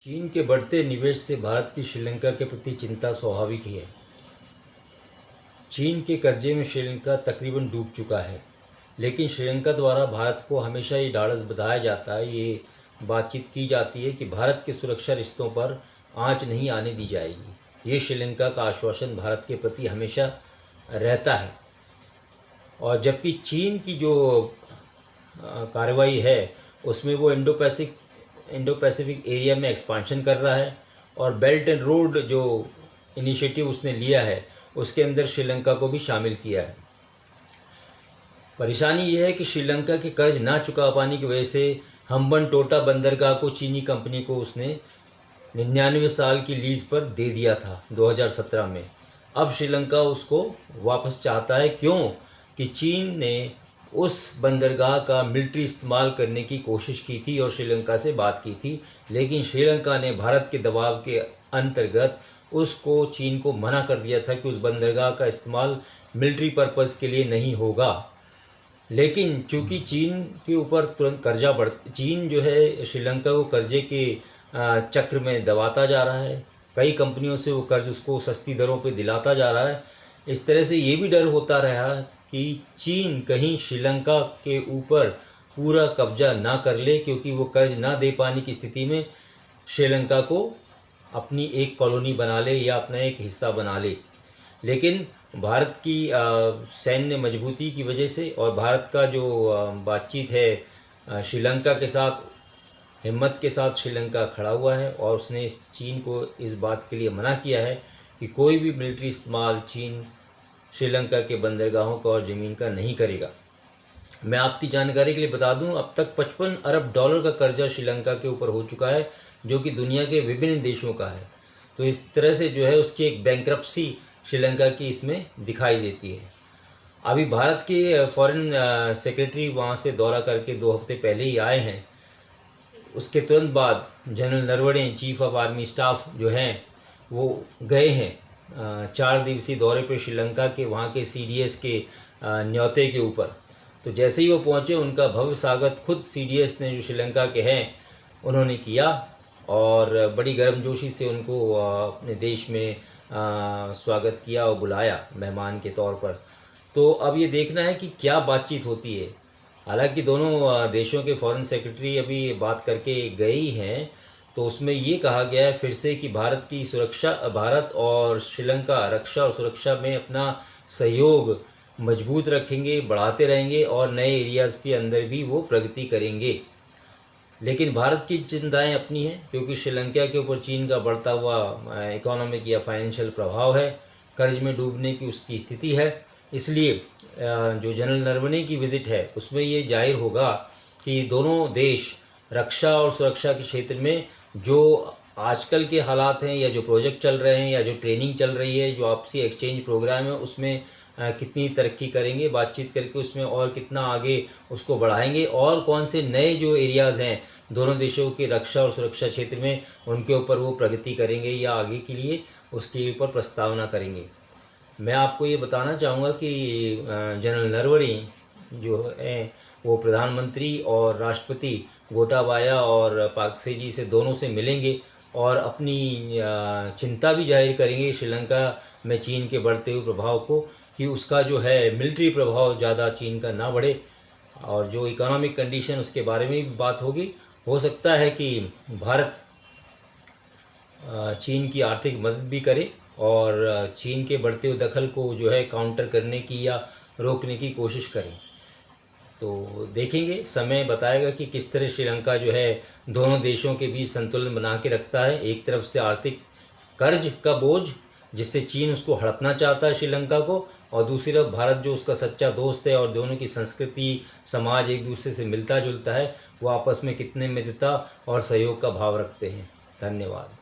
चीन के बढ़ते निवेश से भारत की श्रीलंका के प्रति चिंता स्वाभाविक ही है। चीन के कर्जे में श्रीलंका तकरीबन डूब चुका है, लेकिन श्रीलंका द्वारा भारत को हमेशा ये ढाढ़स बंधाया जाता है, ये बातचीत की जाती है कि भारत के सुरक्षा रिश्तों पर आंच नहीं आने दी जाएगी। ये श्रीलंका का आश्वासन भारत के प्रति हमेशा रहता है। और जबकि चीन की जो कार्रवाई है उसमें वो इंडो पैसिफिक एरिया में एक्सपांशन कर रहा है और बेल्ट एंड रोड जो इनिशिएटिव उसने लिया है उसके अंदर श्रीलंका को भी शामिल किया है। परेशानी यह है कि श्रीलंका के कर्ज ना चुका पाने की वजह से हम्बनटोटा बंदरगाह को चीनी कंपनी को उसने 99 साल की लीज पर दे दिया था 2017 में। अब श्रीलंका उसको वापस चाहता है। क्यों? कि चीन ने उस बंदरगाह का मिलिट्री इस्तेमाल करने की कोशिश की थी और श्रीलंका से बात की थी, लेकिन श्रीलंका ने भारत के दबाव के अंतर्गत उसको चीन को मना कर दिया था कि उस बंदरगाह का इस्तेमाल मिलिट्री पर्पज़ के लिए नहीं होगा। लेकिन चूंकि चीन के ऊपर तुरंत कर्जा चीन जो है श्रीलंका को कर्जे के चक्र में दबाता जा रहा है, कई कंपनियों से वो कर्ज उसको सस्ती दरों पे दिलाता जा रहा है। इस तरह से ये भी डर होता रहा कि चीन कहीं श्रीलंका के ऊपर पूरा कब्जा ना कर ले, क्योंकि वो कर्ज ना दे पाने की स्थिति में श्रीलंका को अपनी एक कॉलोनी बना ले या अपना एक हिस्सा बना ले। लेकिन भारत की सैन्य मजबूती की वजह से और भारत का जो बातचीत है श्रीलंका के साथ, हिम्मत के साथ श्रीलंका खड़ा हुआ है और उसने चीन को इस बात के लिए मना किया है कि कोई भी मिलिट्री इस्तेमाल चीन श्रीलंका के बंदरगाहों का और ज़मीन का नहीं करेगा। मैं आपकी जानकारी के लिए बता दूं, अब तक 55 अरब डॉलर का कर्जा श्रीलंका के ऊपर हो चुका है, जो कि दुनिया के विभिन्न देशों का है। तो इस तरह से जो है उसकी एक बैंक्रप्सी श्रीलंका की इसमें दिखाई देती है। अभी भारत के फॉरेन सेक्रेटरी वहाँ से दौरा करके 2 हफ्ते पहले ही आए हैं। उसके तुरंत बाद general Naravane, chief of army staff जो हैं वो गए हैं 4 दिवसीय दौरे पर श्रीलंका के, वहाँ के CDS के न्योते के ऊपर। तो जैसे ही वो पहुँचे उनका भव्य स्वागत खुद CDS ने जो श्रीलंका के हैं उन्होंने किया और बड़ी गर्मजोशी से उनको अपने देश में स्वागत किया और बुलाया मेहमान के तौर पर। तो अब ये देखना है कि क्या बातचीत होती है। हालांकि दोनों देशों के फॉरेन सेक्रेटरी अभी बात करके गए ही हैं, तो उसमें ये कहा गया है फिर से कि भारत और श्रीलंका रक्षा और सुरक्षा में अपना सहयोग मजबूत रखेंगे, बढ़ाते रहेंगे और नए एरियाज़ के अंदर भी वो प्रगति करेंगे। लेकिन भारत की चिंताएं अपनी हैं, क्योंकि श्रीलंका के ऊपर चीन का बढ़ता हुआ इकोनॉमिक या फाइनेंशियल प्रभाव है, कर्ज में डूबने की उसकी स्थिति है। इसलिए जो जनरल नरवणे की विज़िट है उसमें ये जाहिर होगा कि दोनों देश रक्षा और सुरक्षा के क्षेत्र में जो आजकल के हालात हैं या जो प्रोजेक्ट चल रहे हैं या जो ट्रेनिंग चल रही है, जो आपसी एक्सचेंज प्रोग्राम है, उसमें कितनी तरक्की करेंगे, बातचीत करके उसमें और कितना आगे उसको बढ़ाएंगे और कौन से नए जो एरियाज़ हैं दोनों देशों के रक्षा और सुरक्षा क्षेत्र में उनके ऊपर वो प्रगति करेंगे या आगे के लिए उसके ऊपर प्रस्तावना करेंगे। मैं आपको ये बताना चाहूँगा कि जनरल नरवणे जो है वो प्रधानमंत्री और राष्ट्रपति गोटाबाया और पाक्से जी से दोनों से मिलेंगे और अपनी चिंता भी जाहिर करेंगे श्रीलंका में चीन के बढ़ते हुए प्रभाव को, कि उसका जो है मिलिट्री प्रभाव ज़्यादा चीन का ना बढ़े और जो इकोनॉमिक कंडीशन उसके बारे में भी बात होगी। हो सकता है कि भारत चीन की आर्थिक मदद भी करे और चीन के बढ़ते हुए दखल को जो है काउंटर करने की या रोकने की कोशिश करें। तो देखेंगे, समय बताएगा कि किस तरह श्रीलंका जो है दोनों देशों के बीच संतुलन बना के रखता है। एक तरफ से आर्थिक कर्ज का बोझ जिससे चीन उसको हड़पना चाहता है श्रीलंका को, और दूसरी तरफ भारत जो उसका सच्चा दोस्त है और दोनों की संस्कृति समाज एक दूसरे से मिलता जुलता है, वो आपस में कितने मित्रता और सहयोग का भाव रखते हैं। धन्यवाद।